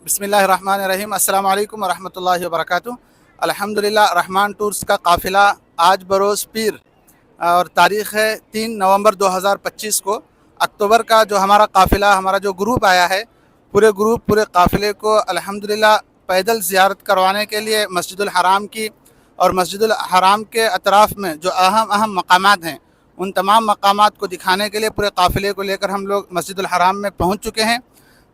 बिस्मिल्लाहिर्रहमानिर्रहीम। अस्सलामु अलैकुम वरहमतुल्लाहि वबरकातुहू। अल्हम्दुलिल्लाह, रहमान टूर्स का काफ़िला आज बरोज़ पीर और तारीख़ है 3 नवंबर 2025 को अक्टूबर का जो हमारा काफ़िला, हमारा जो ग्रुप आया है, पूरे ग्रुप पूरे काफ़िले को अल्हम्दुलिल्लाह पैदल ज़ियारत करवाने के लिए मस्जिदुल हराम की और मस्जिदुल हराम के अतराफ़ में जो अहम अहम मकामात हैं, उन तमाम मकामात को दिखाने के लिए पूरे काफ़िले को लेकर हम लोग मस्जिदुल हराम में पहुँच चुके हैं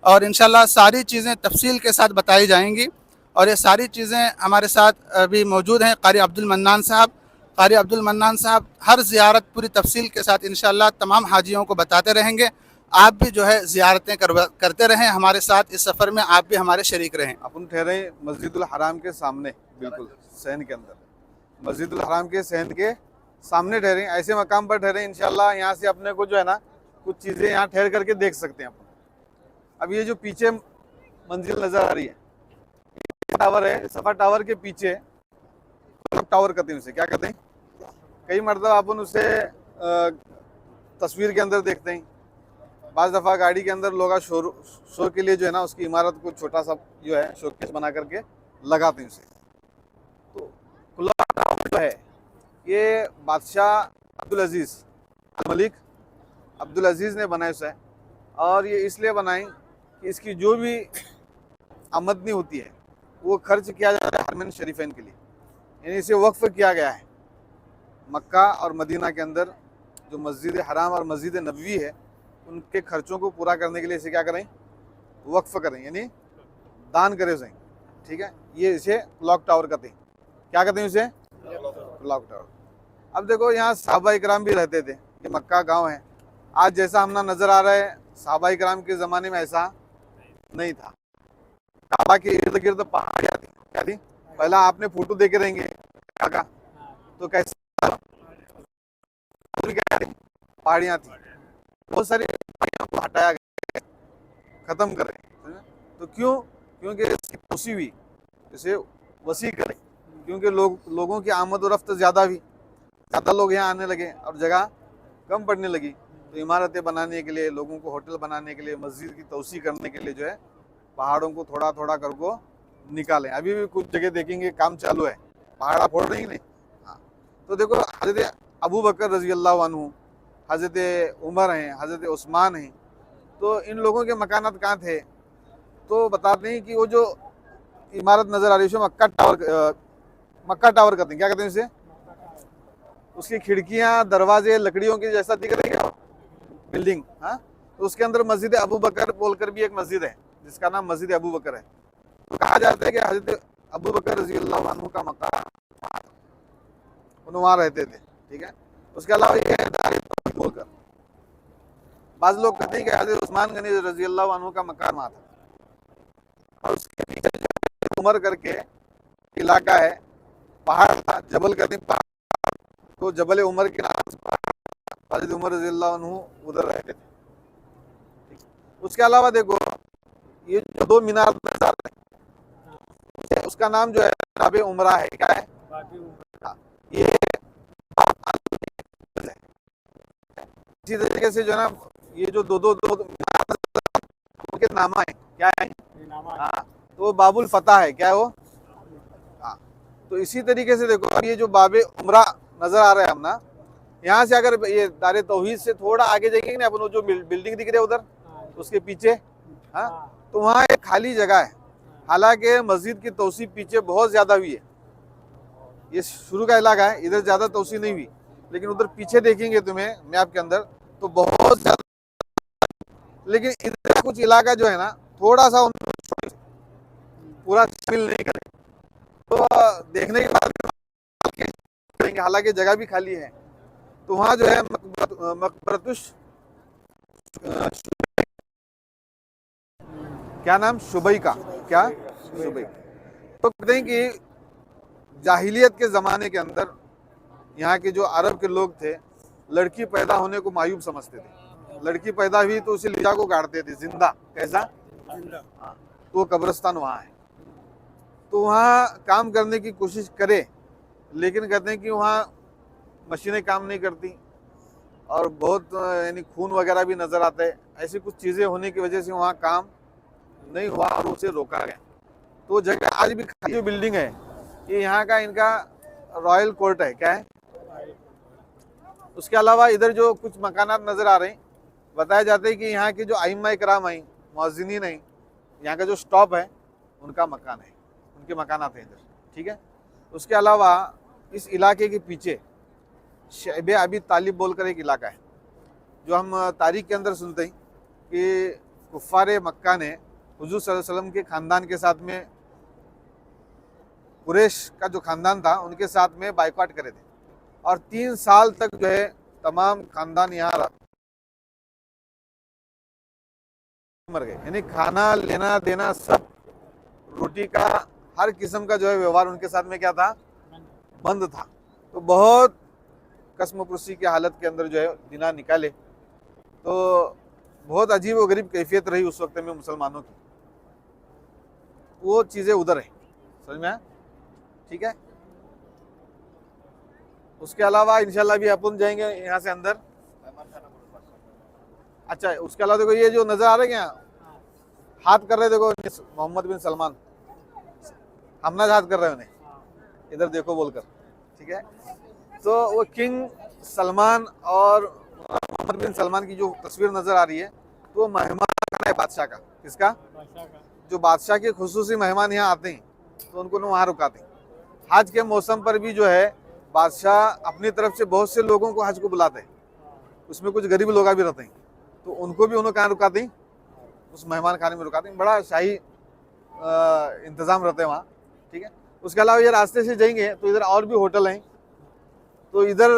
और इंशाल्लाह सारी चीज़ें तफसील के साथ बताई जाएंगी। और ये सारी चीज़ें हमारे साथ अभी मौजूद हैं कारी अब्दुल मन्नान साहब। कारी अब्दुल मन्नान साहब हर ज़ियारत पूरी तफसील के साथ इंशाल्लाह तमाम हाजियों को बताते रहेंगे। आप भी जो है ज़ियारतें करते रहें हमारे साथ, इस सफ़र में आप भी हमारे शरीक रहें। अपन ठहरे मस्जिदुल हराम के सामने, बिल्कुल सहन के अंदर, मस्जिदुल हराम के सहन के सामने ठहरे। ऐसे मकाम पर ठहरे इंशाल्लाह, यहाँ से अपने को जो है ना कुछ चीज़ें यहाँ ठहर करके देख सकते हैं अपन। अब ये जो पीछे मंजिल नज़र आ रही है, टावर है, सफा टावर के पीछे टावर कहते हैं, उसे क्या कहते हैं, कई मरतबा अपन उसे तस्वीर के अंदर देखते हैं। बाज़ दफ़ा गाड़ी के अंदर लोग शो के लिए जो है ना उसकी इमारत को छोटा सा जो है शोकेस बना करके लगाते हैं उसे। तो खुला जो है ये बादशाह अब्दुल अजीज़ मलिक अब्दुल अजीज़ ने बनाया उसे, और ये इसलिए बनाई कि इसकी जो भी आमदनी होती है वो खर्च किया जाता है हरमैन शरीफैन के लिए, यानी इसे वक्फ किया गया है। मक्का और मदीना के अंदर जो मस्जिद हराम और मस्जिद नबवी है, उनके खर्चों को पूरा करने के लिए इसे क्या करें, वक्फ करें, यानी दान करें उसे। ठीक है, ये इसे क्लॉक टावर कहते हैं। क्या कहते हैं इसे? Clock tower. अब देखो यहाँ सहाबा इकराम भी रहते थे, ये मक्का गांव है। आज जैसा हमने नज़र आ रहा है, सहाबा इकराम के ज़माने में ऐसा नहीं था। काबा के इर्द गिर्द पहाड़ियाँ थी। क्या थी? पहला आपने फोटो देखे रहेंगे का, तो कैसे पहाड़ियाँ थी, बहुत सारी पहाड़ियों को हटाया गया, ख़त्म करें। तो क्यों? क्योंकि इसकी तोसी हुई, इसे वसी करें, क्योंकि लोगों की आमद और रफ्त ज़्यादा हुई, ज़्यादा लोग यहाँ आने लगे और जगह कम पड़ने लगी। तो इमारतें बनाने के लिए, लोगों को होटल बनाने के लिए, मस्जिद की तोसी करने के लिए जो है पहाड़ों को थोड़ा थोड़ा कर को निकालें। अभी भी कुछ जगह देखेंगे काम चालू है, पहाड़ फोड़ रही नहीं। हाँ, तो देखो हज़रत अबू बकर रज़ी अल्लाह अन्हु, हज़रत उमर हैं, हज़रत उस्मान हैं, तो इन लोगों के मकानात कहाँ थे? तो बताते हैं कि वो जो इमारत नज़र आ रही है मक्का टावर कहते हैं। क्या कहते हैं इसे? उसकी खिड़कियाँ दरवाजे लकड़ियों की जैसा दिख रही है बिल्डिंग। हाँ, तो उसके अंदर मस्जिद अबू बकर बोलकर भी एक मस्जिद है जिसका नाम मस्जिद अबू बकर है। तो कहा जाता है कि हज़रत अबू बकर रज़ी अल्लाह अन्हु का मकान वहाँ रहते थे। ठीक है, उसके अलावा ये बोलकर बाज़ लोग कहते हैं कि हज़रत उस्मान गनी रज़ी अल्लाह अन्हु का मकान वहाँ था। और उसके पीछे उमर करके इलाका है, पहाड़ था, जबल कहते हैं पहाड़, तो जबल उमर के नाम से हज़रत उमर रज़ी अल्लाह अन्हु उधर रहते थे। उसके अलावा देखो ये जो दो मीनार नज़र आ रहे हैं, उसका नाम जो है बाबे उमरा है। क्या है? ये इसी तरीके से जो है ना ये जो दो उनके नामा है। क्या है? हाँ, तो वो बाबुल फतह है। क्या है वो? हाँ, तो इसी तरीके से देखो ये जो बाबे उमरा नजर आ रहा है हम ना, यहाँ से अगर ये दारे तौहीद से थोड़ा आगे जाएंगे ना अपन, जो बिल्डिंग दिख रही है उधर उसके पीछे, हाँ, तो वहाँ एक खाली जगह है। हालांकि मस्जिद की तोसी पीछे बहुत ज्यादा हुई है, ये शुरू का इलाका है, इधर ज्यादा तोसी नहीं हुई, लेकिन उधर पीछे देखेंगे तुम्हें मैप के अंदर तो बहुत ज्यादा। लेकिन इधर कुछ इलाका जो है ना थोड़ा सा पूरा शामिल नहीं करें, तो देखने के बाद करेंगे। हालांकि जगह भी खाली है, तो वहाँ जो है मकबरतुश क्या नाम, शुबई का, क्या शुबई। तो कहते हैं कि जाहिलियत के ज़माने के अंदर यहाँ के जो अरब के लोग थे, लड़की पैदा होने को मायूब समझते थे। लड़की पैदा हुई तो उसे लिजा को गाड़ते थे जिंदा। कैसा? जिंदा। हाँ, तो कब्रिस्तान वहाँ है, तो वहाँ काम करने की कोशिश करे, लेकिन कहते हैं कि वहाँ मशीनें काम नहीं करती और बहुत यानी खून वगैरह भी नज़र आता है। ऐसी कुछ चीज़ें होने की वजह से वहाँ काम नहीं हुआ और उसे रोका गया। तो जगह आज भी जो बिल्डिंग है ये यहाँ का इनका रॉयल कोर्ट है, क्या है। उसके अलावा इधर जो कुछ मकानात नजर आ रहे हैं, बताया जाता है कि यहाँ की जो आइम्मा इकराम आई, मुअज्जिनीन आई, यहाँ का जो स्टॉप है उनका मकान है, उनके मकानात हैं इधर, ठीक है। उसके अलावा इस इलाके के पीछे शैबे अबी तालिब बोलकर एक इलाका है, जो हम तारीख के अंदर सुनते हैं कि कुफ़ारे मक्का ने हुजूर सल्लल्लाहु अलैहि वसल्लम के ख़ानदान के साथ में, कुरैश का जो ख़ानदान था उनके साथ में बाइकआउट करे थे और 3 साल तक जो है तमाम ख़ानदान यहाँ मर गए। यानी खाना लेना देना सब, रोटी का हर किस्म का जो है व्यवहार उनके साथ में क्या था, बंद था। तो बहुत कसमपुरसी की हालत के अंदर जो है दिना निकाले। तो बहुत अजीब व गरीब कैफियत रही उस वक्त में मुसलमानों की। वो चीज़ें उधर है, समझ में आया, ठीक है। उसके अलावा इंशाल्लाह भी अपन जाएंगे यहाँ से अंदर। अच्छा, उसके अलावा देखो ये जो नजर आ रहे हैं यहाँ हाथ कर रहे, देखो मोहम्मद बिन सलमान हमना हाथ कर रहे हैं उन्हें, इधर देखो बोलकर, ठीक है। तो वो किंग सलमान और मोहम्मद बिन सलमान की जो तस्वीर नजर आ रही है, तो वो मेहमान है बादशाह का। किसका? जो बादशाह के खुसूसी मेहमान यहाँ आते हैं तो उनको वहाँ रुकाते हैं। हज के मौसम पर भी जो है बादशाह अपनी तरफ से बहुत से लोगों को हज को बुलाते हैं, उसमें कुछ गरीब लोग भी रहते हैं, तो उनको भी उन्होंने कहाँ रुकाते हैं, उस मेहमान खाने में रुकाते हैं। बड़ा शाही इंतज़ाम रहते हैं वहाँ, ठीक है। उसके अलावा ये रास्ते से जाएंगे तो इधर और भी होटल हैं, तो इधर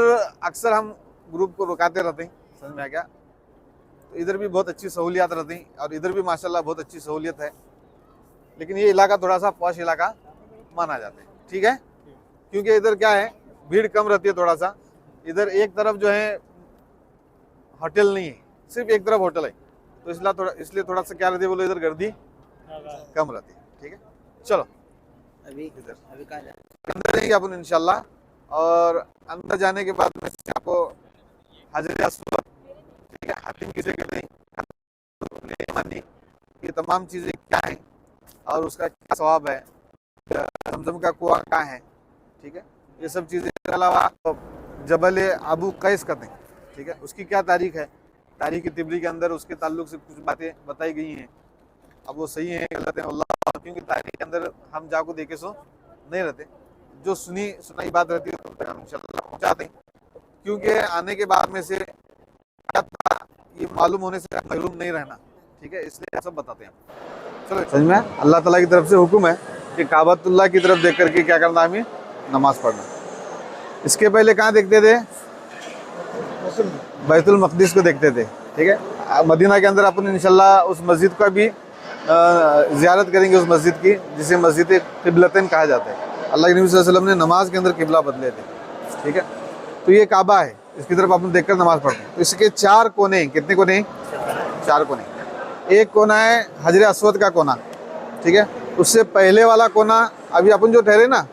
अक्सर हम ग्रुप को रुकाते रहते हैं, समझ में आ गया। तो इधर भी बहुत अच्छी सहूलियत रहती हैं और इधर भी माशाल्लाह बहुत अच्छी सहूलियत है। लेकिन ये इलाका थोड़ा सा पॉश इलाका माना जाता है, ठीक है, क्योंकि इधर क्या है, भीड़ कम रहती है थोड़ा सा। इधर एक तरफ जो है होटल नहीं है, सिर्फ एक तरफ होटल है, तो इसलिए थोड़ा सा क्या रहती है बोलो, इधर गर्दी कम रहती है, ठीक है। चलो अभी कहाँ जाए? अंदर जाएंगे अपन इंशाल्लाह, और अंदर जाने के बाद में आपको हजर अस्वद, ठीक है, हातिम किसे कहते हैं, ये तमाम चीज़ें क्या हैं और उसका क्या सवाब है, जमजम का कुआं क्या है, ठीक है, ये सब चीज़ें। के अलावा जबल अबू कैस कहते हैं, ठीक है, उसकी क्या तारीख है, तारीख तिबरी के अंदर उसके ताल्लुक से कुछ बातें बताई गई हैं। अब वो सही है गलत है अल्लाह, क्योंकि तारीख के अंदर हम जाको देखे सो नहीं रहते, जो सुनाई बात रहती है तो हम इंशाल्लाह पहुँचाते हैं, क्योंकि आने के बाद में से क्या ये मालूम होने से महरूम नहीं रहना, ठीक है, इसलिए सब बताते हैं। चलो समझ में, अल्लाह ताला की तरफ से हुक्म है कि काबतुल्लाह की तरफ देख करके क्या करना, हमें नमाज पढ़ना। इसके पहले कहाँ देखते थे, बैतुल मक़दिस को देखते थे, ठीक है। मदीना के अंदर अपन इंशाल्लाह उस मस्जिद का भी ज़ियारत करेंगे, उस मस्जिद की जिसे मस्जिद क़िबलतैन कहा जाता है। अल्लाह के नबी सल्लल्लाहु अलैहि वसल्लम ने नमाज के अंदर किबला बदले थे, ठीक है। तो ये काबा है, इसकी तरफ अपन देखकर नमाज पढ़ते हैं। तो इसके 4 कोने हैं, कितने कोने हैं, 4 कोने। एक कोना है हजर अस्वद का कोना, ठीक है। उससे पहले वाला कोना अभी अपन जो ठहरे ना,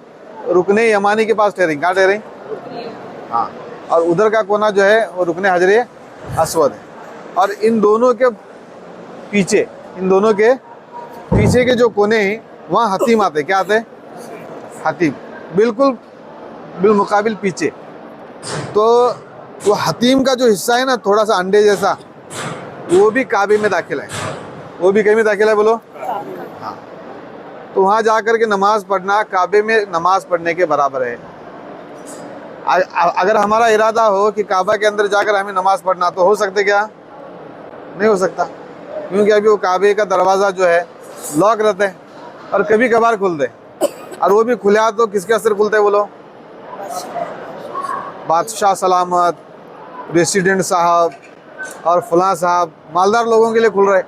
रुकने यमानी के पास ठहरे, कहाँ ठहरे, हाँ, और उधर का कोना जो है वो रुकने हजर अस्वद है। और इन दोनों के पीछे के जो कोने हैं वहाँ हतीम आते, क्या आते हैं, हतीम, बिल्कुल बिलमुकाबिल पीछे। तो वो हतीम का जो हिस्सा है ना, थोड़ा सा अंडे जैसा, वो भी काबे में दाखिल है, वो भी कहीं में दाखिल है बोलो, हाँ। तो वहाँ जा कर के नमाज पढ़ना काबे में नमाज पढ़ने के बराबर है। अगर हमारा इरादा हो कि काबा के अंदर जाकर हमें नमाज पढ़ना, तो हो सकते क्या, नहीं हो सकता, क्योंकि अभी वो काबे का दरवाज़ा जो है लॉक रहता है और कभी कभार खुलते, और वो भी खुला तो किसके असर खुलते हैं बोलो, बादशाह सलामत, रेसिडेंट साहब और फलां साहब, मालदार लोगों के लिए खुल रहे,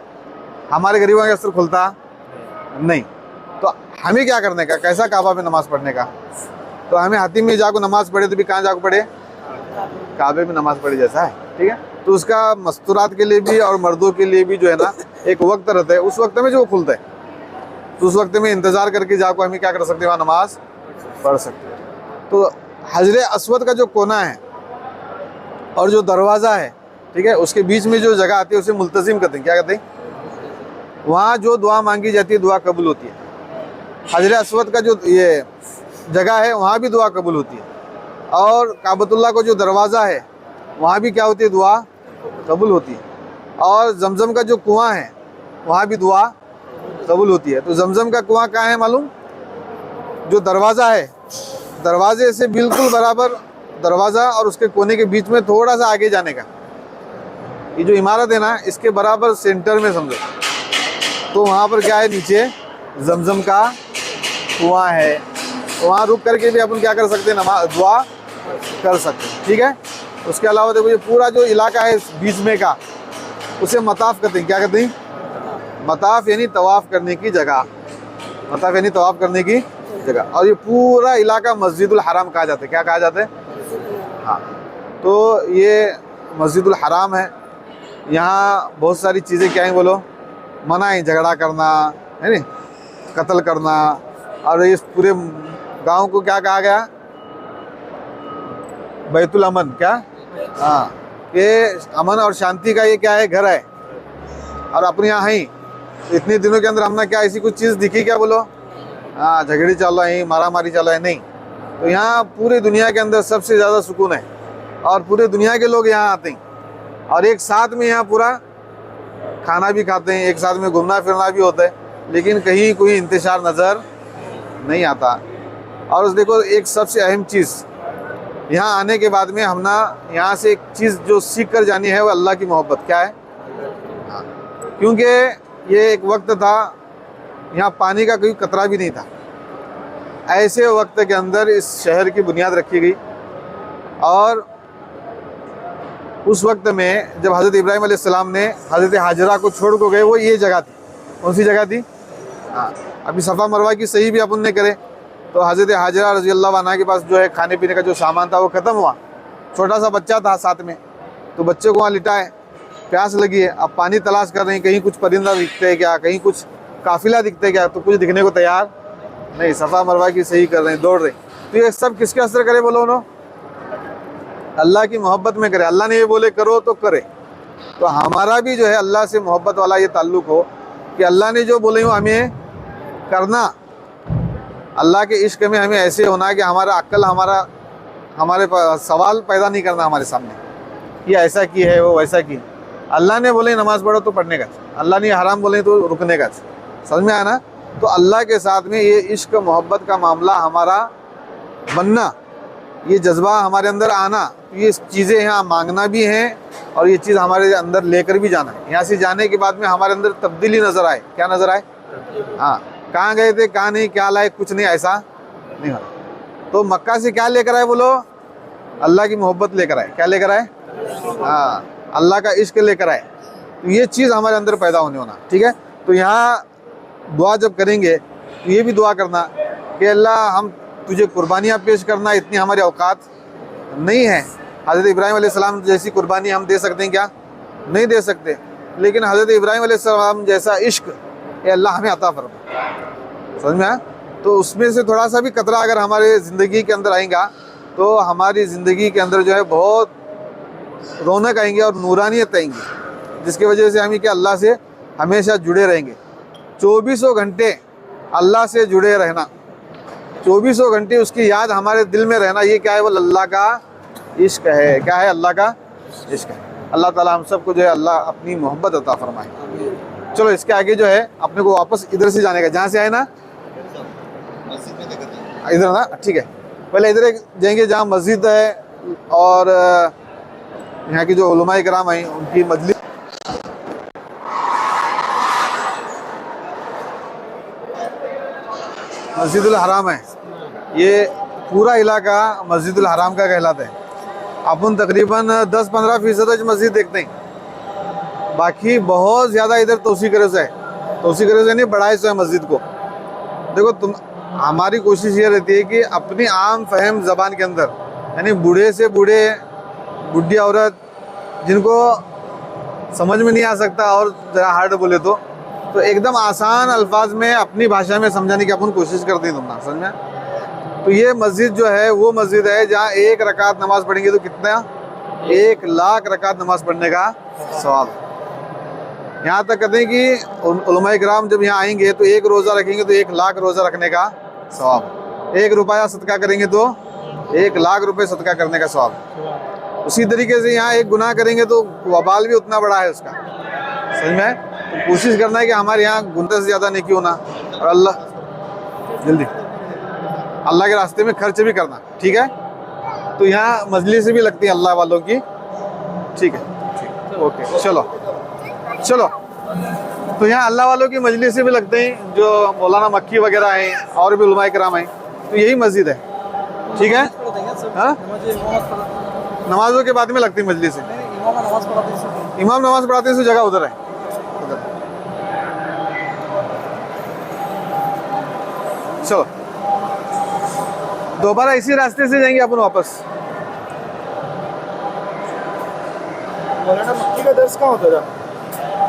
हमारे गरीबों के असर खुलता नहीं। तो हमें क्या करने का, कैसा काबा में नमाज पढ़ने का, तो हमें हतीम में जाकर नमाज पढ़े तो भी कहाँ जाकर पढ़े, काबे में नमाज पढ़े जैसा है, ठीक है। तो उसका मस्तूरात के लिए भी और मर्दों के लिए भी जो है ना एक वक्त रहता है, उस वक्त में जो वो खुलता है, तो उस वक्त में इंतज़ार करके जाकर हमें क्या कर सकते हैं, वहाँ नमाज पढ़ सकते हैं। तो हजर अस्वद का जो कोना है और जो दरवाज़ा है, ठीक है, उसके बीच में जो जगह आती है उसे मुल्तजिम कहते हैं, क्या कहते हैं, वहाँ जो दुआ मांगी जाती है दुआ कबूल होती है। हजर अस्वद का जो ये जगह है वहाँ भी दुआ कबूल होती है। और काबतुल्लाह को जो दरवाज़ा है वहाँ भी क्या होती है, दुआ कबूल होती है। और जमजम का जो कुआं है वहाँ भी दुआ कबूल होती है। तो जमजम का कुआं कहाँ है मालूम? जो दरवाज़ा है, दरवाजे से बिल्कुल बराबर दरवाज़ा और उसके कोने के बीच में थोड़ा सा आगे जाने का, ये जो इमारत है ना, इसके बराबर सेंटर में समझो, तो वहाँ पर क्या है, नीचे जमजम का कुआं है। वहाँ रुक करके भी अपन क्या कर सकते हैं, नमाज दुआ कर सकते हैं। ठीक है। उसके अलावा देखो ये पूरा जो इलाका है बीच में का, उसे मताफ कहते हैं। क्या कहते हैं? मताफ यानी तवाफ़ करने की जगह। मताफ यानी तवाफ़ करने की जगह। और ये पूरा इलाका मस्जिदुल हराम कहा जाता है। क्या कहा जाता है? हाँ। तो ये मस्जिदुल हराम है। यहाँ बहुत सारी चीज़ें क्या हैं बोलो, मना है, झगड़ा करना है नहीं, कत्ल करना। और इस पूरे गांव को क्या कहा गया? बैतुल अमन। क्या? हाँ, ये अमन और शांति का ये क्या है, घर है। और अपने यहाँ है तो इतने दिनों के अंदर हमने क्या ऐसी कुछ चीज़ दिखी क्या बोलो? हाँ, झगड़ी चल रहा है, मारा मारी चल रहा है, नहीं। तो यहाँ पूरी दुनिया के अंदर सबसे ज़्यादा सुकून है और पूरे दुनिया के लोग यहाँ आते हैं और एक साथ में यहाँ पूरा खाना भी खाते हैं, एक साथ में घूमना फिरना भी होता है, लेकिन कहीं कोई इंतशार नज़र नहीं आता। और उस देखो एक सबसे अहम चीज़, यहाँ आने के बाद में हम ना यहाँ से एक चीज़ जो सीख कर जानी है वो अल्लाह की मोहब्बत। क्या है? क्योंकि ये एक वक्त था यहाँ पानी का कोई कतरा भी नहीं था। ऐसे वक्त के अंदर इस शहर की बुनियाद रखी गई। और उस वक्त में जब हज़रत इब्राहीम अलैहिस्सलाम ने हज़रत हाजरा को छोड़ को गए, वो ये जगह थी। कौन सी जगह थी? हाँ, अभी सफ़ा मरवा की सही भी अपन ने करे तो हज़रत हाजरा रज़ी अल्लाह अन्हा के पास जो है खाने पीने का जो सामान था वो ख़त्म हुआ। छोटा सा बच्चा था साथ में, तो बच्चे को वहाँ लिटाए, प्यास लगी है, अब पानी तलाश कर रहे हैं, कहीं कुछ परिंदा दिखते हैं क्या, कहीं कुछ काफिला दिखते हैं क्या, तो कुछ दिखने को तैयार नहीं, सफ़ा मरवा की सही कर रहे हैं, दौड़ रहे हैं। तो ये सब किसके असर करे बोलो? उन्होंने अल्लाह की मोहब्बत में करे। अल्लाह ने ये बोले करो तो करे। तो हमारा भी जो है अल्लाह से मोहब्बत वाला ये ताल्लुक़ हो कि अल्लाह ने जो बोले हो हमें करना। अल्लाह के इश्क में हमें ऐसे होना है कि हमारा अक्ल हमारे सवाल पैदा नहीं करना हमारे सामने, ये ऐसा की है वो वैसा की। अल्लाह ने बोले नमाज़ पढ़ो तो पढ़ने का, अल्लाह ने हराम बोले तो रुकने का। समझ में आया ना? तो अल्लाह के साथ में ये इश्क मोहब्बत का मामला हमारा बनना, ये जज्बा हमारे अंदर आना, ये चीज़ें यहाँ मांगना भी हैं और ये चीज़ हमारे अंदर लेकर भी जाना है। यहाँ से जाने के बाद में हमारे अंदर तब्दीली नज़र आए। क्या नज़र आए? हाँ, कहाँ गए थे, कहाँ नहीं, क्या लाए, कुछ नहीं, ऐसा नहीं हो। तो मक्का से क्या लेकर आए बोलो? अल्लाह की मोहब्बत लेकर आए। क्या लेकर आए? हाँ, अल्लाह का इश्क लेकर आए। तो ये चीज़ हमारे अंदर पैदा होने होना। ठीक है। तो यहाँ दुआ जब करेंगे तो ये भी दुआ करना कि अल्लाह हम तुझे कुर्बानियाँ पेश करना, इतनी हमारी औकात नहीं है। हज़रत इब्राहीम अलैहिस्सलाम जैसी कुर्बानी हम दे सकते हैं क्या? नहीं दे सकते। लेकिन हज़रत इब्राहीम अलैहिस्सलाम जैसा इश्क ये अल्लाह हमें अता फरमा। समझ में आया? तो उसमें से थोड़ा सा भी कतरा अगर हमारे ज़िंदगी के अंदर आएगा तो हमारी ज़िंदगी के अंदर जो है बहुत रौनक आएंगे और नूरानियत आएंगी, जिसकी वजह से हम क्या अल्लाह से हमेशा जुड़े रहेंगे। 24 घंटे अल्लाह से जुड़े रहना, 24 घंटे उसकी याद हमारे दिल में रहना, ये क्या है? वो अल्लाह का इश्क है। क्या है? अल्लाह का इश्क है। अल्लाह ताला हम सबको जो है अल्लाह अपनी मोहब्बत अता फरमाए। चलो इसके आगे जो है अपने को वापस इधर से जाने का, जहाँ से आए ना इधर ना, ठीक है। पहले इधर जाएंगे जहाँ मस्जिद है और यहाँ की जो उलमाए कराम आई उनकी मजलिस। मस्जिदुल हराम है, ये पूरा इलाका मस्जिदुल हराम का कहलाता है। अपन तकरीबन 10-15% मस्जिद देखते हैं, बाकी बहुत ज़्यादा इधर तोसी करे से है, तोसी करे से नहीं बढ़ाए से है मस्जिद को। देखो हमारी कोशिश ये रहती है कि अपनी आम फहम ज़बान के अंदर, यानी बूढ़े से बूढ़े, बुढ़ी औरत जिनको समझ में नहीं आ सकता और ज़रा हार्ड बोले तो एकदम आसान अल्फाज में अपनी भाषा में समझाने की अपन कोशिश करते हैं। तुमना समझ में? तो ये मस्जिद जो है वो मस्जिद है जहाँ 1 रकात नमाज पढ़ेंगे तो कितना? 1 लाख रकात नमाज पढ़ने का सवाब। यहाँ तक कहते हैं कि उलमाए किराम जब यहाँ आएंगे तो 1 रोज़ा रखेंगे तो 1 लाख रोज़ा रखने का सवाब, 1 रुपया सदका करेंगे तो 1 लाख रुपए सदका करने का सवाब। उसी तरीके से यहाँ 1 गुनाह करेंगे तो वबाल भी उतना बड़ा है उसका, समझ में है? तो कोशिश करना है कि हमारे यहाँ गुना से ज़्यादा नेकी होना, और जल्दी अल्लाह के रास्ते में खर्च भी करना, ठीक है? तो यहाँ मजलिस भी लगती है अल्लाह वालों की, ठीक है, ठीक, ओके, चलो। तो यहाँ अल्लाह वालों की मजलिस भी लगते हैं, जो मौलाना मक्की वगैरह हैं और भी उलमाए किराम हैं, तो यही मस्जिद है, ठीक है? हाँ, नमाजों के बाद में लगती मजलिस है। इमाम नमाज पढ़ाते हैं, जगह उधर है, उधर। चलो दोबारा इसी रास्ते से जाएंगे अपन वापस। मौलाना मक्की का दर्स कहाँ होता था?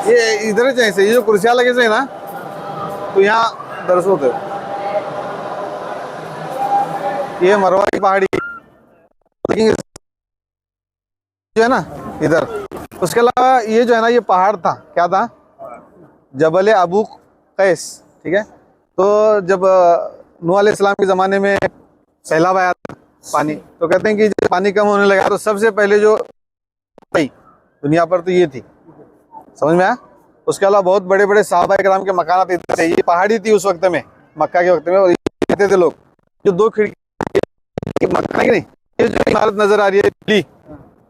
ये इधर ही से, ये जो कुर्सियाँ लगे से ना, तो यहाँ दर्स होते। ये मरवा की पहाड़ी जो है ना इधर, उसके अलावा ये जो है ना, ये पहाड़ था, क्या था? जबल अबू कैस, ठीक है? तो जब नूह अलैहिस्सलाम के ज़माने में सैलाब आया था पानी, तो कहते हैं कि जब पानी कम होने लगा तो सबसे पहले जो दुनिया पर तो ये थी, समझ में आया? उसके अलावा बहुत बड़े बड़े सहाबा किराम के मकानात इधर थे। ये पहाड़ी थी उस वक्त में, मक्का के वक्त में, और कहते थे लोग जो 2 खिड़की मक्का की नहीं, ये जो इमारत नजर आ रही है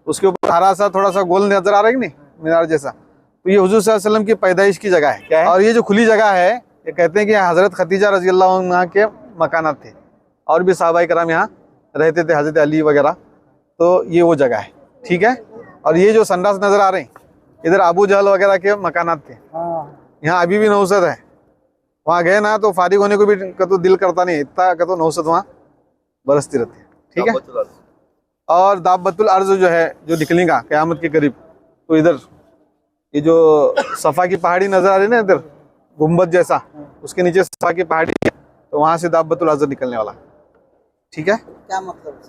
उसके ऊपर हरा सा थोड़ा सा गोल नजर आ रहा है कि नहीं, मीनार जैसा, तो ये हुजूर सल्लल्लाहु अलैहि वसल्लम की पैदाइश की जगह है, क्या है? और ये जो खुली जगह है, ये कहते हैं कि हजरत खतीजा रजी अल्लाह अन्हा के मकानात थे, और भी सहाबा किराम यहाँ रहते थे, हजरत अली वगैरह, तो ये वो जगह है, ठीक है? और ये जो संडास नजर आ रहे हैं, इधर अबू जहल वगैरह के मकानात थे। यहाँ अभी भी नौसद है, वहाँ गए ना तो फारिग होने को भी तो दिल करता नहीं, इतना तो नौसद वहाँ बरसती रहती है, ठीक है? और दाबतुल अर्ज जो है, जो निकलेगा क़यामत के करीब, तो इधर ये जो सफ़ा की पहाड़ी नजर आ रही है ना, इधर गुम्बद जैसा, उसके नीचे सफ़ा की पहाड़ी है, तो वहाँ से दाबतुल अर्ज निकलने वाला, ठीक है? क्या मतलब?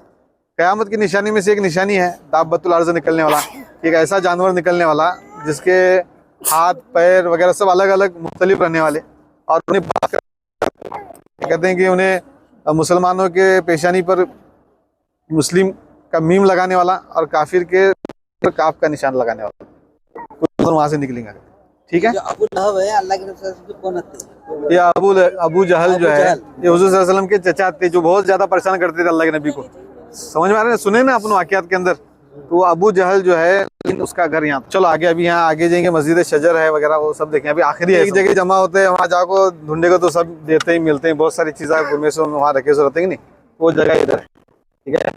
क़यामत की निशानी में से एक निशानी है दाबतुल अर्ज निकलने वाला, एक ऐसा जानवर निकलने वाला जिसके हाथ पैर वगैरह सब अलग अलग मुख्तलिफ रहने वाले, और उन्हें कहते हैं कि उन्हें मुसलमानों के पेशानी पर मुस्लिम का मीम लगाने वाला और काफिर के काफ का निशान लगाने वाला, कुछ वहाँ से निकलेंगे, ठीक है? जो अबू लहब है, अल्लाह के नबी से कौन थे? ये अबू जहल जो है, ये हुजूर सल्लल्लाहु अलैहि वसल्लम के चचा थे, जो बहुत ज्यादा परेशान करते थे अल्लाह के नबी को, समझ में आ रहे हैं? सुने ना अपन वाक़यात के अंदर, तो अबू जहल जो है, उसका घर यहाँ। चलो आगे, अभी यहाँ आगे जाएंगे, मस्जिद शजर है वगैरह, वो सब देखें। अभी आखिरी एक जगह जमा होते हैं, वहाँ जाको ढूंढेगा तो सब देते ही मिलते हैं, बहुत सारी चीज़ें घूमे से वहाँ रखे से रहते हैं, नहीं? वो जगह इधर है, ठीक है?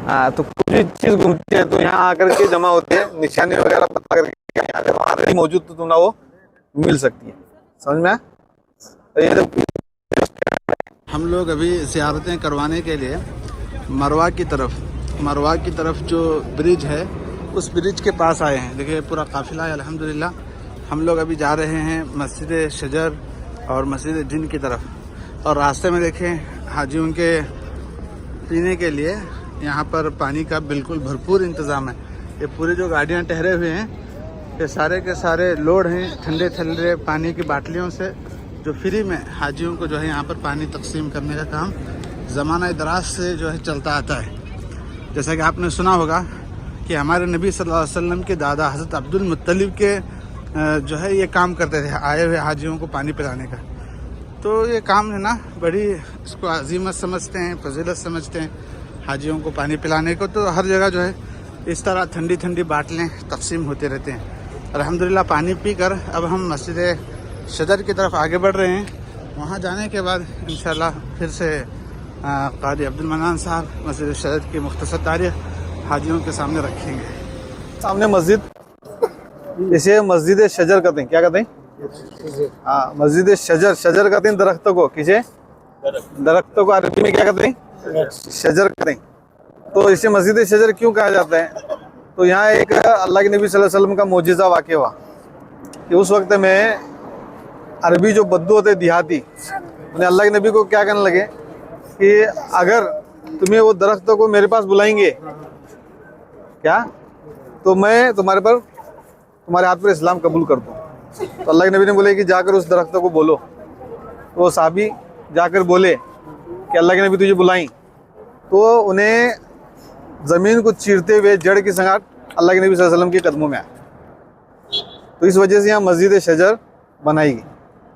हाँ, तो कुछ भी चीज़ घूमती है तो यहाँ आकर के जमा होते हैं, निशानी वगैरह पता करके अगर वहाँ नहीं मौजूद तो तुम्हें वो मिल सकती है, समझ में आया? हम लोग अभी ज़ियारतें करवाने के लिए मरवा की तरफ जो ब्रिज है, उस ब्रिज के पास आए हैं। देखिए पूरा काफ़िला है अल्हम्दुलिल्लाह। हम लोग अभी जा रहे हैं मस्जिद शजर और मस्जिद जिन की तरफ, और रास्ते में देखें हाजियों के पीने के लिए यहाँ पर पानी का बिल्कुल भरपूर इंतज़ाम है। ये पूरे जो गाड़ियाँ ठहरे हुए हैं, ये सारे के सारे लोड हैं ठंडे ठंडे पानी की बाटलियों से, जो फ्री में हाजियों को जो है यहाँ पर पानी तकसीम करने का काम ज़माना दराज से जो है चलता आता है। जैसा कि आपने सुना होगा कि हमारे नबी सल्लल्लाहु अलैहि वसल्लम के दादा हज़रत अब्दुल मुत्तलिब के जो है ये काम करते थे, आए हुए हाजियों को पानी पिलाने का। तो ये काम है ना, बड़ी इसको अजीमत समझते हैं, फजीलत समझते हैं हाजियों को पानी पिलाने को। तो हर जगह जो है इस तरह ठंडी ठंडी बाटलें तकसीम होते रहते हैं। अल्हम्दुलिल्लाह पानी पी कर अब हम मस्जिद शजर की तरफ आगे बढ़ रहे हैं। वहाँ जाने के बाद इंशाल्लाह फिर से क़ादी अब्दुल मन्नान साहब मस्जिद शजर की मुख्तसर तारीख़ हाजियों के सामने रखेंगे। सामने मस्जिद, इसे मस्जिद शजर कहते हैं। क्या कहते हैं? हाँ, मस्जिद शजर। शजर कहते हैं दरख्तों को। किसे? दरख्तों को अरबी में क्या कहते हैं? शजर कहते हैं। तो इसे मस्जिद शजर क्यों कहा जाता है? तो यहाँ एक अल्लाह के नबी सल्लल्लाहु अलैहि वसल्लम का मोजिज़ा वाक़या हुआ कि उस वक्त में अरबी जो बद्दू होते देहाती, उन्हें अल्लाह के नबी को क्या कहने लगे कि अगर तुम्हें वो दरख्तों को मेरे पास बुलाएंगे क्या? तो मैं तुम्हारे हाथ पर इस्लाम कबूल कर दूँ। तो अल्लाह के नबी ने बोले कि जाकर उस दरख्त को बोलो। तो वो साहबी जाकर बोले कि अल्लाह के नबी तुझे बुलाई। तो उन्हें ज़मीन को चीरते हुए जड़ की संगाट अल्लाह के नबी सल्लल्लाहु अलैहि वसल्लम के कदमों में आए। तो इस वजह से यहाँ मस्जिद शजर बनाई गई।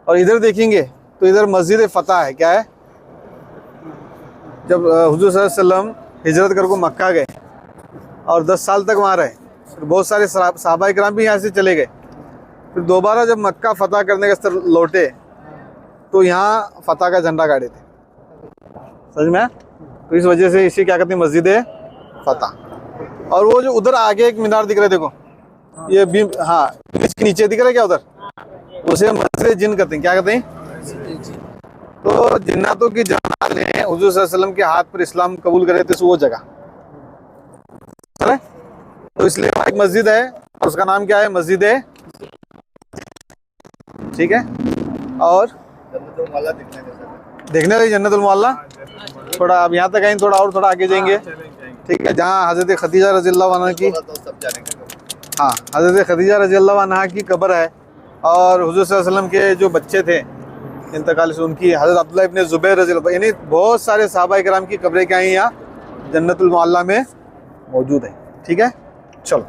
और इधर देखेंगे तो इधर मस्जिद फ़तह है। क्या है? जब हुज़ूर सल्लल्लाहु अलैहि वसल्लम हिजरत करके मक्का गए और 10 साल तक वहाँ रहे, फिर बहुत सारे सहाबा इकराम भी यहाँ से चले गए। फिर दोबारा जब मक्का फ़तह करने के स्तर लौटे तो यहाँ फ़तह का झंडा गाड़े थे। समझ में? तो इस वजह से इसे क्या कहते हैं? मस्जिद फ़तह। और वो जो उधर आगे एक मीनार दिख रहा है, देखो ये भी, हाँ इसके नीचे दिख रहा है क्या उधर, उसे मस्जिद जिन कहते हैं। क्या कहते हैं? तो जिन्नातों की जमात ने हुज़ूर सल्लल्लाहु अलैहि वसल्लम के हाथ पर इस्लाम कबूल करे थे, तो वो जगह है। तो इसलिए वहाँ एक मस्जिद है, उसका नाम क्या है? मस्जिद है। ठीक है। और देखने लगे जन्नतुल मुअल्ला। थोड़ा अब यहाँ तक आएंगे, थोड़ा आगे जाएंगे। ठीक है, जहाँ हज़रत खदीजा रज़ियल्लाहु अन्हा की, हाँ हज़रत खदीजा रज़ियल्लाहु अन्हा की कब्र है। और हुज़ूर सल्लल्लाहु अलैहि वसल्लम के जो बच्चे थे इंतकाल से, उनकी हज़रत अब्दुल्ला इब्न ज़ुबैर रज़ियल्लाहु, यानी बहुत सारे सहाबा इकराम की कब्रें क्या हैं यहाँ जन्नतुल मुअल्ला में मौजूद है। ठीक है, चलो।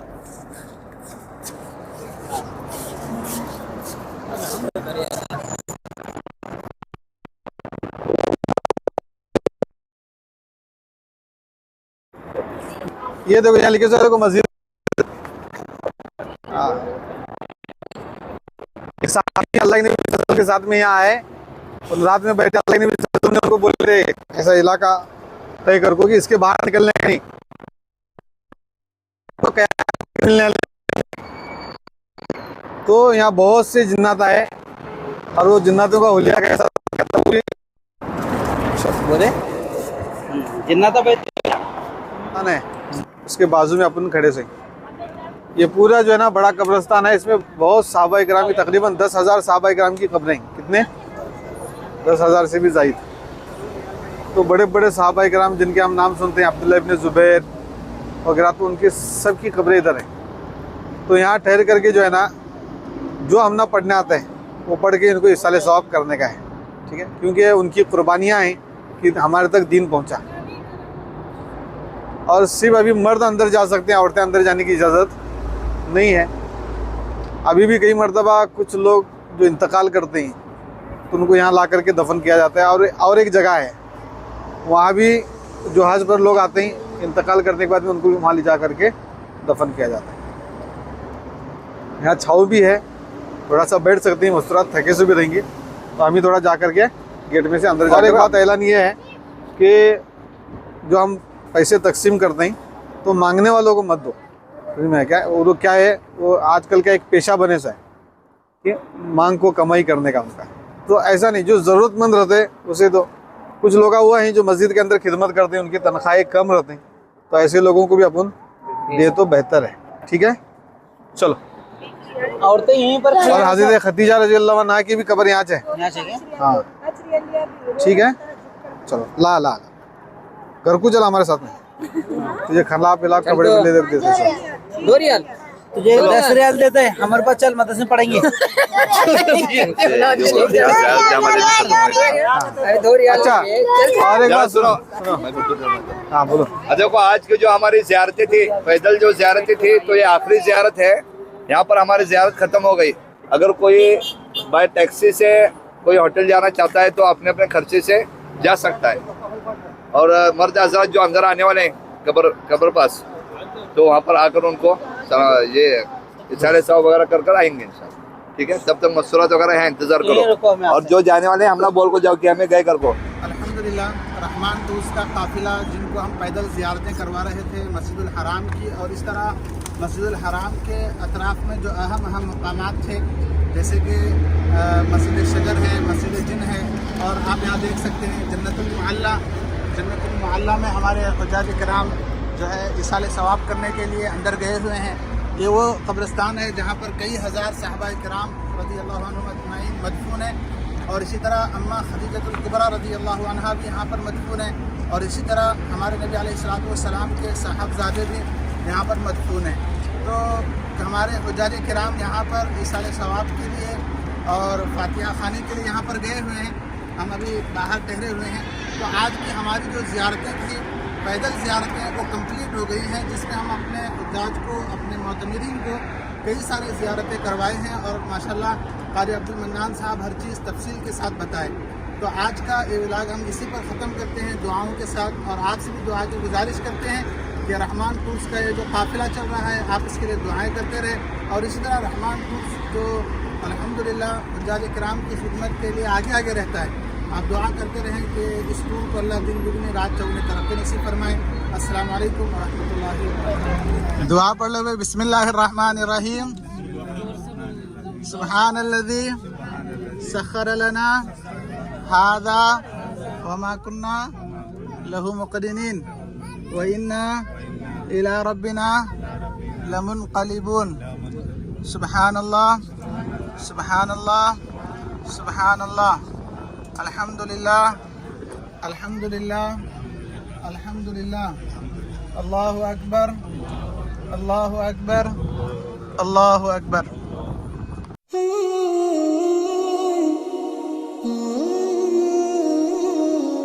ये देखो यहाँ लिखे देखो मस्जिद। हाँ, एक साथी अल्लाह के नबी के साथ में यहाँ आए और रात में बैठे, अल्लाह के नबी ने उनको बोले ऐसा इलाका तय कर को कि इसके बाहर निकलने नहीं। तो क्या मिलने, तो यहाँ बहुत से जिन्नात आए और वो जिन्नातों का हुलिया कैसा बोले जिन्नात है, उसके बाजू में अपन खड़े से। ये पूरा जो है ना बड़ा कब्रिस्तान है, इसमें बहुत सहाबा इकराम की, तकरीबन 10,000 सहाबा इकराम की कब्रें। कितने? 10,000 से भी ज़ायद। तो बड़े बड़े सहाबा इकराम जिनके हम नाम सुनते हैं, अब्दुल्ला इब्न ज़ुबैर वगैरह, तो उनके सब की कब्रें इधर हैं। तो यहाँ ठहर करके जो है ना, जो हम ना पढ़ने आते हैं वो पढ़ के इनको इसाले सवाब करने का है। ठीक है, क्योंकि उनकी कुर्बानियाँ हैं कि हमारे तक दीन पहुँचा। और सिर्फ अभी मर्द अंदर जा सकते हैं, औरतें अंदर जाने की इजाज़त नहीं है। अभी भी कई मर्तबा कुछ लोग जो इंतकाल करते हैं तो उनको यहाँ ला करके दफन किया जाता है। और एक जगह है वहाँ भी जो हज पर लोग आते हैं, इंतकाल करने के बाद में उनको वहाँ ले जा करके दफन किया जाता है। यहाँ छाँव भी है, थोड़ा सा बैठ सकते हैं, मस्तूरात थके से भी रहेंगे। तो हम ही थोड़ा जा करके गेट में से अंदर जा। और एक बात ऐलान ये है कि जो हम पैसे तकसीम करते हैं तो मांगने वालों को मत दो। समझ में क्या? वो क्या है, वो आजकल का एक पेशा बने सा है कि मांग को कमाई करने का उनका। तो ऐसा नहीं, जो ज़रूरतमंद रहते उसे दो। कुछ लोग हुआ हैं जो मस्जिद के अंदर खिदमत करते हैं, उनकी तनख्वाहें कम रहते हैं, तो ऐसे लोगों को भी अपन दे तो बेहतर है। ठीक है, चलो। औरतें यहीं पर और हज़रत खदीजा रज़ियल्लाहु अन्हा की भी कब्र यहाँ है। हाँ ठीक है, चलो। ला ला घर को चला हमारे साथ में, तुझे खिला पिला कपड़े ले देते। 2 रियाल तुझे 10 रियाल देते हैं, हमारे पास चल मदरसे में पढ़ेंगे। अच्छा, और एक बात सुनो। हाँ बोलो। देखो आज की जो हमारी ज़ियारतें थी, पैदल जो ज़ियारतें थी, तो ये आखिरी ज़ियारत है। यहाँ पर हमारी ज़ियारत ख़त्म हो गई। अगर कोई बाय टैक्सी से कोई होटल जाना चाहता है तो अपने अपने खर्चे से जा सकता है। और मर्द हज़रात जो अंदर आने वाले हैं कब्र पास, तो वहाँ पर आकर उनको ये इशारे सवाब वगैरह कर आएंगे इंशाल्लाह। ठीक है, तब तक मसूरत वगैरह है, इंतज़ार करो। और जो जाने वाले हैं हम ना बोल को जाओ कि हमें गए कर को। अल्हम्दुलिल्लाह, रहमान टूर्स का काफ़िला जिनको हम पैदल ज़ियारतें करवा रहे थे मस्जिदुल हराम की, और इस तरह मस्जिदुल हराम के अतराफ़ में जो अहम मकामात थे, जैसे कि मस्जिद शजर है, मस्जिद जिन है, और आप यहाँ देख सकते हैं जन्नतुल मुअल्ला। जन्नतुल मुअल्ला में हमारे हुज्जाज किराम जो है इसाले सवाब करने के लिए अंदर गए हुए हैं। ये वो कब्रिस्तान है जहाँ पर कई हज़ार सहाबा किराम रज़ियल्लाहु अन्हुम अजमईन मदफून हैं। और इसी तरह अम्मा खदीजतुल कुबरा रज़ियल्लाहु अन्हा भी यहाँ पर मदफून हैं। और इसी तरह हमारे नबी अलैहिस्सलातु वस्सलाम के साहबजादे भी यहाँ पर मदफून है। तो हमारे हुज्जाज किराम यहाँ पर इसाले सवाब के लिए और फातिहा खाने के लिए यहाँ पर गए हुए हैं। हम अभी बाहर ठहरे हुए हैं। तो आज की हमारी जो ज़ियारतें थी, पैदल ज़ियारतें, वो कंप्लीट हो गई हैं, जिसमें हम अपने हुज्जाज को, अपने मोतमिरीन को कई सारे ज़ियारतें करवाए हैं और माशाल्लाह क़ारी अब्दुल मन्नान साहब हर चीज़ तफसील के साथ बताए। तो आज का ये व्लॉग हम इसी पर ख़त्म करते हैं दुआओं के साथ, और आपसे भी दुआ की गुजारिश करते हैं कि रहमान टूर्स का ये जो काफ़िला चल रहा है, आप इसके लिए दुआएं करते रहें। और इसी तरह रहमान टूर्स जो अल्हम्दुलिल्लाह हुज्जाज किराम की खिदमत के लिए आगे आगे रहता है, आप दुआ करते रहें कि इस टूर को अल्लाह दिन दुगनी रात चौगुनी तरक्की नसीब फरमाए। अस्सलाम वालेकुम व रहमतुल्लाहि व बरकातुहू। दुआ पढ़ लो भाई। बिस्मिल्लाहिर्रहमानिर्रहीम। सुब्हानल्लज़ी सख्खर लना हाज़ा व मा कुन्ना लहू मुक़रिनीन व इन्ना इला रब्बिना लमुनक़लिबून। सुब्हानल्लाह सुब्हानल्लाह सुब्हानल्लाह। अल्हम्दुलिल्लाह अल्हम्दुलिल्लाह अल्हम्दुलिल्लाह। अल्लाहु अकबर अल्लाहु अकबर अल्लाहु अकबर।